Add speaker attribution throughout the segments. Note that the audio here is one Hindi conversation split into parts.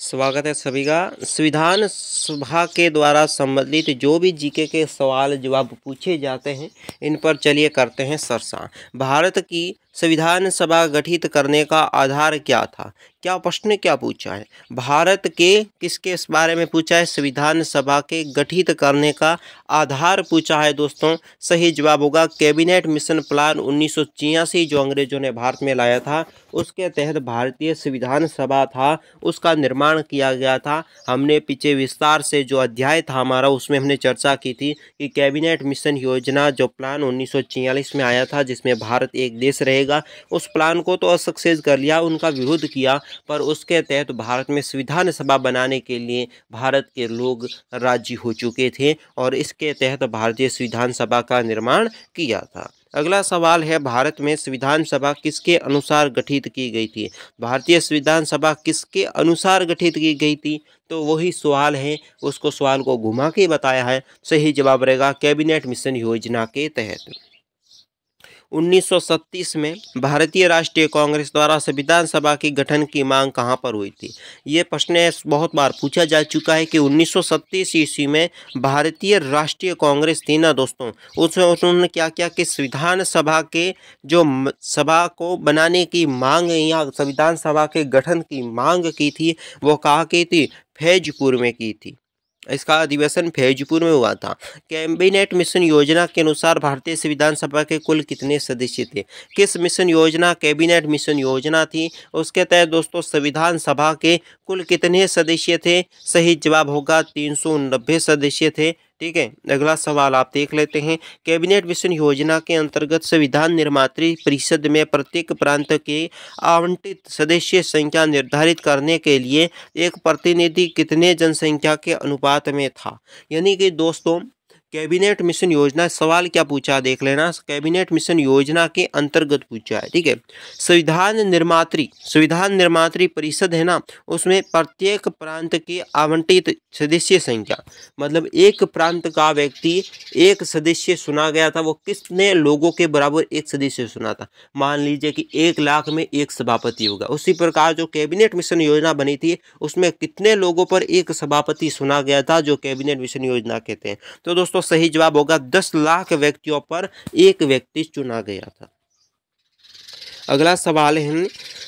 Speaker 1: स्वागत है सभी का। संविधान सभा के द्वारा संबंधित जो भी जीके के सवाल जवाब पूछे जाते हैं इन पर चलिए करते हैं चर्चा। भारत की संविधान सभा गठित करने का आधार क्या था? क्या प्रश्न क्या पूछा है? भारत के किसके इस बारे में पूछा है? संविधान सभा के गठित करने का आधार पूछा है दोस्तों। सही जवाब होगा कैबिनेट मिशन प्लान 1986 जो अंग्रेजों ने भारत में लाया था, उसके तहत भारतीय संविधान सभा था उसका निर्माण किया गया था। हमने पीछे विस्तार से जो अध्याय था हमारा उसमें हमने चर्चा की थी कि कैबिनेट मिशन योजना जो प्लान 1946 में आया था जिसमें भारत एक देश रहेगा, उस प्लान को तो असक्सेस कर लिया, उनका विरोध किया, पर उसके तहत भारत में संविधान सभा बनाने के लिए भारत के लोग राजी हो चुके थे और इसके तहत भारतीय संविधान सभा का निर्माण किया था। अगला सवाल है, भारत में संविधान सभा किसके अनुसार गठित की गई थी? भारतीय संविधान सभा किसके अनुसार गठित की गई थी? तो वही सवाल है, उसको सवाल को घुमा के बताया है। सही जवाब रहेगा कैबिनेट मिशन योजना के तहत। 1937 में भारतीय राष्ट्रीय कांग्रेस द्वारा संविधान सभा की गठन की मांग कहां पर हुई थी? ये प्रश्न बहुत बार पूछा जा चुका है कि 1937 ईस्वी में भारतीय राष्ट्रीय कांग्रेस थी ना दोस्तों, उसमें उन्होंने क्या किया कि संविधान सभा के जो सभा को बनाने की मांग या संविधान सभा के गठन की मांग की थी, वो कहाँ की थी? फैजपुर में की थी। इसका अधिवेशन फैजपुर में हुआ था। कैबिनेट मिशन योजना के अनुसार भारतीय संविधान सभा के कुल कितने सदस्य थे? किस मिशन योजना? कैबिनेट मिशन योजना थी। उसके तहत दोस्तों संविधान सभा के कुल कितने सदस्य थे? सही जवाब होगा 390 सदस्य थे। ठीक है, अगला सवाल आप देख लेते हैं। कैबिनेट मिशन योजना के अंतर्गत संविधान निर्मात्री परिषद में प्रत्येक प्रांत के आवंटित सदस्य संख्या निर्धारित करने के लिए एक प्रतिनिधि कितने जनसंख्या के अनुपात में था? यानी कि दोस्तों कैबिनेट मिशन योजना, सवाल क्या पूछा देख लेना, कैबिनेट मिशन योजना के अंतर्गत पूछा है। ठीक है, संविधान निर्मात्री परिषद है ना, उसमें प्रत्येक प्रांत के आवंटित सदस्य संख्या, मतलब एक प्रांत का व्यक्ति एक सदस्य चुना गया था, वो कितने लोगों के बराबर एक सदस्य चुना था? मान लीजिए कि 1 लाख में एक सभापति होगा, उसी प्रकार जो कैबिनेट मिशन योजना बनी थी उसमें कितने लोगों पर एक सभापति चुना गया था, जो कैबिनेट मिशन योजना कहते हैं। तो दोस्तों सही जवाब होगा 10 लाख व्यक्तियों पर एक व्यक्ति चुना गया था। अगला सवाल है,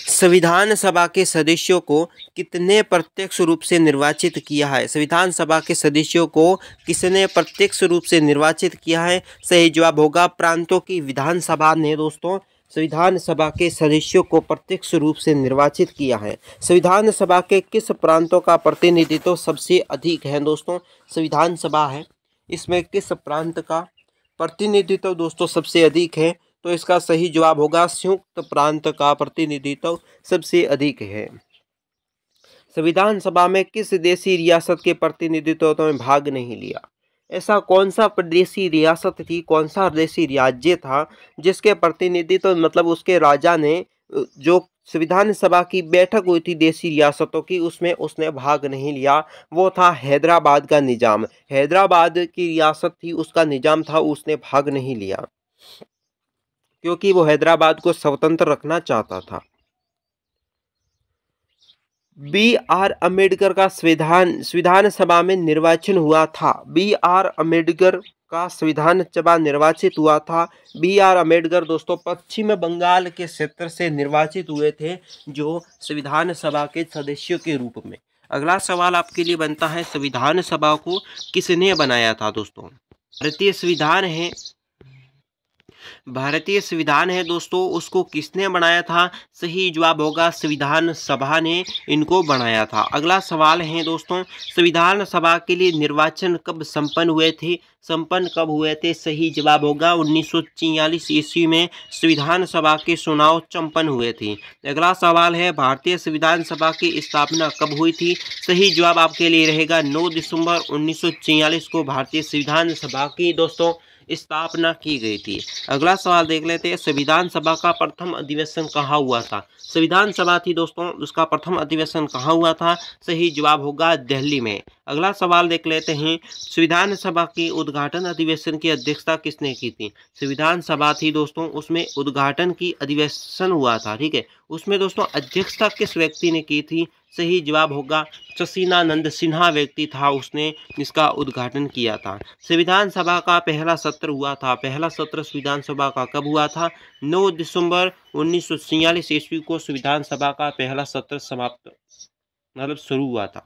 Speaker 1: संविधान सभा के सदस्यों को कितने प्रत्यक्ष रूप से निर्वाचित किया है? संविधान सभा के सदस्यों को किसने प्रत्यक्ष रूप से निर्वाचित किया है? सही जवाब होगा प्रांतों की विधानसभा ने दोस्तों संविधान सभा के सदस्यों को प्रत्यक्ष रूप से निर्वाचित किया है। संविधान सभा के किस प्रांतों का प्रतिनिधित्व सबसे अधिक है? दोस्तों संविधान सभा है, इसमें किस प्रांत का प्रतिनिधित्व दोस्तों सबसे अधिक है? तो इसका सही जवाब होगा संयुक्त प्रांत का प्रतिनिधित्व सबसे अधिक है। संविधान सभा में किस देशी रियासत के प्रतिनिधित्व में भाग नहीं लिया? ऐसा कौन सा प्रदेशी रियासत थी, कौन सा देशी राज्य था जिसके प्रतिनिधित्व मतलब उसके राजा ने जो संविधान सभा की बैठक हुई थी देशी रियासतों की, उसमें उसने भाग नहीं लिया? वो था हैदराबाद का निजाम। हैदराबाद की रियासत थी, उसका निजाम था, उसने भाग नहीं लिया क्योंकि वो हैदराबाद को स्वतंत्र रखना चाहता था। B.R. अम्बेडकर का संविधान सभा में निर्वाचन हुआ था। B.R. अम्बेडकर का संविधान सभा निर्वाचित हुआ था। B.R. अम्बेडकर दोस्तों पश्चिम बंगाल के क्षेत्र से निर्वाचित हुए थे जो संविधान सभा के सदस्यों के रूप में। अगला सवाल आपके लिए बनता है, संविधान सभा को किसने बनाया था? दोस्तों भारतीय संविधान है दोस्तों, उसको किसने बनाया था? सही जवाब होगा संविधान सभा ने इनको बनाया था। अगला सवाल है दोस्तों, संविधान सभा के लिए निर्वाचन कब संपन्न हुए थे? सही जवाब होगा 1946 ईस्वी में संविधान सभा के चुनाव संपन्न हुए थे। अगला सवाल है, भारतीय संविधान सभा की स्थापना कब हुई थी? सही जवाब आपके लिए रहेगा 9 दिसंबर 1946 को भारतीय संविधान सभा की दोस्तों स्थापना की गई थी। अगला सवाल देख लेते हैं, संविधान सभा का प्रथम अधिवेशन कहाँ हुआ था? संविधान सभा थी दोस्तों, उसका प्रथम अधिवेशन कहाँ हुआ था? सही जवाब होगा दिल्ली में। अगला सवाल देख लेते हैं, संविधान सभा की उद्घाटन अधिवेशन की अध्यक्षता किसने की थी? संविधान सभा थी दोस्तों, उसमें उद्घाटन की अधिवेशन हुआ था। ठीक है, उसमें दोस्तों अध्यक्षता किस व्यक्ति ने की थी? सही जवाब होगा शशीनानंद सिन्हा व्यक्ति था, उसने इसका उद्घाटन किया था। संविधान सभा का पहला सत्र हुआ था, पहला सत्र संविधान सभा का कब हुआ था? 9 दिसंबर 1946 ईस्वी को संविधान सभा का पहला सत्र शुरू हुआ था।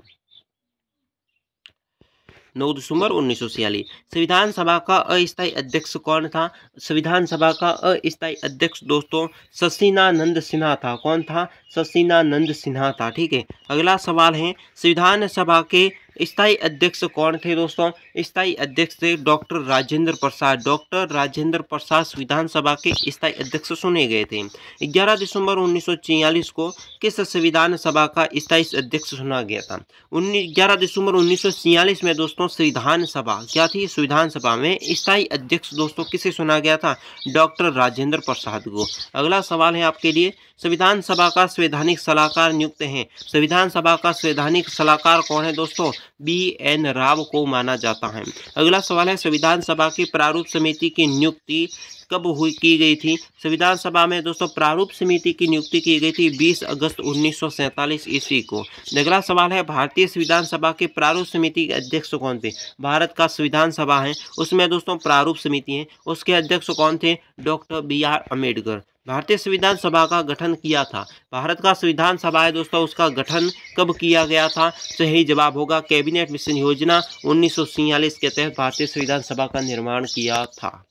Speaker 1: 9 दिसंबर 1946। संविधान सभा का अस्थायी अध्यक्ष कौन था? संविधान सभा का अस्थायी अध्यक्ष दोस्तों शशीनानंद सिन्हा था। कौन था? शशीनानंद सिन्हा था। ठीक है, अगला सवाल है संविधान सभा के स्थायी अध्यक्ष कौन थे दोस्तों? स्थायी अध्यक्ष थे डॉक्टर राजेंद्र प्रसाद। डॉक्टर राजेंद्र प्रसाद संविधान सभा के स्थायी अध्यक्ष चुने गए थे। 11 दिसंबर 1946 को किस संविधान सभा का स्थायी अध्यक्ष चुना गया था? 11 दिसंबर 1946 में दोस्तों संविधान सभा क्या थी? संविधान सभा में स्थायी अध्यक्ष दोस्तों किसे चुना गया था? डॉक्टर राजेंद्र प्रसाद को। अगला सवाल है आपके लिए संविधान सभा का संवैधानिक सलाहकार नियुक्त हैं। संविधान सभा का संवैधानिक सलाहकार कौन है दोस्तों? BN राव को माना जाता है। अगला सवाल है संविधान सभा की प्रारूप समिति की नियुक्ति कब की गई थी? संविधान सभा में दोस्तों प्रारूप समिति की नियुक्ति की गई थी 20 अगस्त 1947 ईस्वी को। अगला सवाल है भारतीय संविधान सभा के प्रारूप समिति के अध्यक्ष कौन थे? भारत का संविधान सभा है उसमें दोस्तों प्रारूप समिति है, उसके अध्यक्ष कौन थे? Doctor BR Ambedkar. भारतीय संविधान सभा का गठन किया था। भारत का संविधान सभा है दोस्तों, उसका गठन कब किया गया था? सही जवाब होगा कैबिनेट मिशन योजना 1946 के तहत भारतीय संविधान सभा का निर्माण किया था।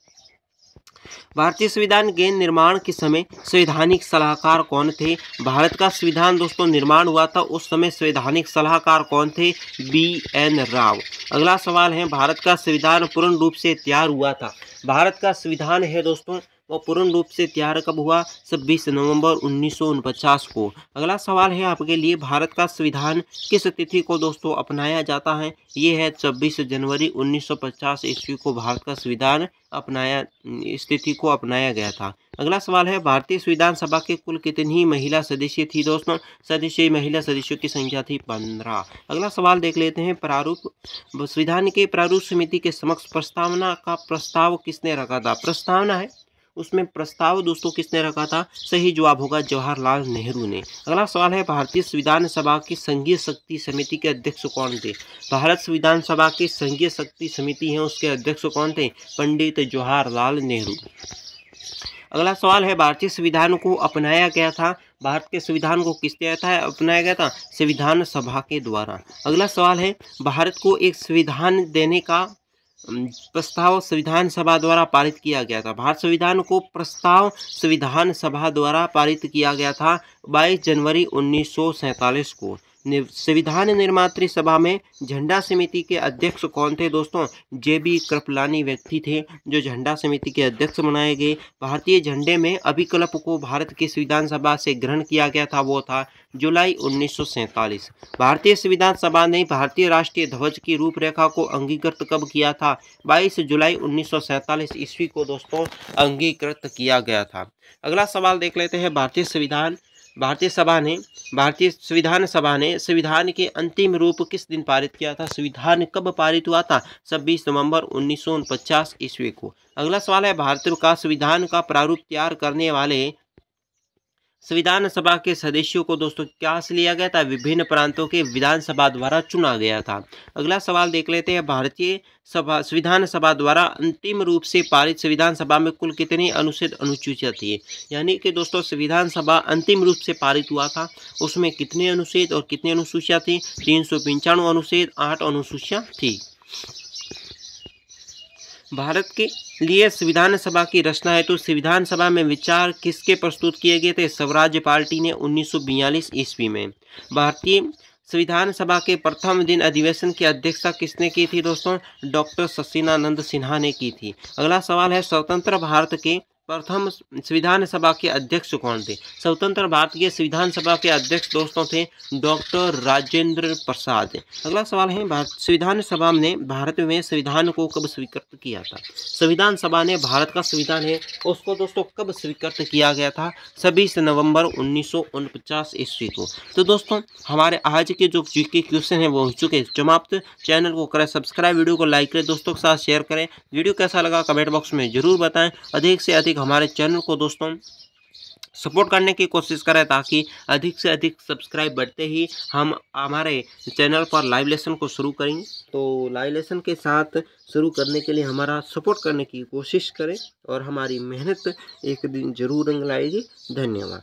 Speaker 1: भारतीय संविधान के निर्माण के समय संवैधानिक सलाहकार कौन थे? भारत का संविधान दोस्तों निर्माण हुआ था उस समय संवैधानिक सलाहकार कौन थे? BN राव। अगला सवाल है भारत का संविधान पूर्ण रूप से तैयार हुआ था। भारत का संविधान है दोस्तों वो पूर्ण रूप से तैयार कब हुआ? 26 नवंबर 1949 को। अगला सवाल है आपके लिए भारत का संविधान किस तिथि को दोस्तों अपनाया जाता है? ये है 26 जनवरी 1950 ईस्वी को भारत का संविधान इस तिथि को अपनाया गया था। अगला सवाल है भारतीय संविधान सभा के कुल कितनी महिला सदस्य थी दोस्तों? महिला सदस्यों की संख्या थी 15। अगला सवाल देख लेते हैं संविधान के प्रारूप समिति के समक्ष प्रस्तावना का प्रस्ताव किसने रखा था? प्रस्तावना है उसमें प्रस्ताव दोस्तों किसने रखा था? सही जवाब होगा जवाहरलाल नेहरू ने। अगला सवाल है भारतीय संविधान सभा की संघीय शक्ति समिति के अध्यक्ष कौन थे? भारत संविधान सभा की संघीय शक्ति समिति है उसके अध्यक्ष कौन थे? पंडित जवाहरलाल नेहरू। अगला सवाल है भारतीय संविधान को अपनाया गया था। भारत के संविधान को किस तहत अपनाया गया था? संविधान सभा के द्वारा। अगला सवाल है भारत को एक संविधान देने का प्रस्ताव संविधान सभा द्वारा पारित किया गया था। भारत संविधान को प्रस्ताव संविधान सभा द्वारा पारित किया गया था 22 जनवरी 1947 को। संविधान निर्मात्री सभा में झंडा समिति के अध्यक्ष कौन थे दोस्तों? JB कृपलानी व्यक्ति थे जो झंडा समिति के अध्यक्ष बनाए गए। भारतीय झंडे में अभिकल्प को भारत की संविधान सभा से ग्रहण किया गया था, वो था जुलाई 1947। भारतीय संविधान सभा ने भारतीय राष्ट्रीय ध्वज की रूपरेखा को अंगीकृत कब किया था? 22 जुलाई 1947 ईस्वी को दोस्तों अंगीकृत किया गया था। अगला सवाल देख लेते हैं भारतीय संविधान सभा ने संविधान के अंतिम रूप किस दिन पारित किया था? संविधान कब पारित हुआ था? 26 नवंबर 1949 ईस्वी को। अगला सवाल है भारत का संविधान का प्रारूप तैयार करने वाले संविधान सभा के सदस्यों को दोस्तों क्या से लिया गया था? विभिन्न प्रांतों के विधानसभा द्वारा चुना गया था। अगला सवाल देख लेते हैं भारतीय संविधान सभा द्वारा अंतिम रूप से पारित संविधान सभा में कुल कितने अनुच्छेद अनुसूचियाँ थी? यानी कि दोस्तों संविधान सभा अंतिम रूप से पारित हुआ था उसमें कितने अनुच्छेद और कितनी अनुसूचियाँ थी? 395 अनुच्छेद 8 अनुसूचियाँ थी। भारत के लिए संविधान सभा की रचना है तो संविधान सभा में विचार किसके प्रस्तुत किए गए थे? स्वराज पार्टी ने 1942 ईस्वी में। भारतीय संविधान सभा के प्रथम दिन अधिवेशन की अध्यक्षता किसने की थी दोस्तों? डॉक्टर शशीनानंद सिन्हा ने की थी। अगला सवाल है स्वतंत्र भारत के प्रथम संविधान सभा के अध्यक्ष कौन थे? स्वतंत्र भारत के संविधान सभा के अध्यक्ष दोस्तों थे डॉक्टर राजेंद्र प्रसाद। अगला सवाल है संविधान सभा ने भारत में संविधान को कब स्वीकृत किया था? संविधान सभा ने भारत का संविधान है उसको दोस्तों कब स्वीकृत किया गया था? 26 नवंबर 1949 ईस्वी को। तो दोस्तों हमारे आज के जो जीके क्वेश्चन है वो हो चुके समाप्त। चैनल को करें सब्सक्राइब, वीडियो को लाइक करें, दोस्तों के साथ शेयर करें। वीडियो कैसा लगा कमेंट बॉक्स में जरूर बताएं। अधिक से अधिक हमारे चैनल को दोस्तों सपोर्ट करने की कोशिश करें ताकि अधिक से अधिक सब्सक्राइब बढ़ते ही हम हमारे चैनल पर लाइव लेसन को शुरू करेंगे। तो लाइव लेसन के साथ शुरू करने के लिए हमारा सपोर्ट करने की कोशिश करें और हमारी मेहनत एक दिन जरूर रंग लाएगी। धन्यवाद।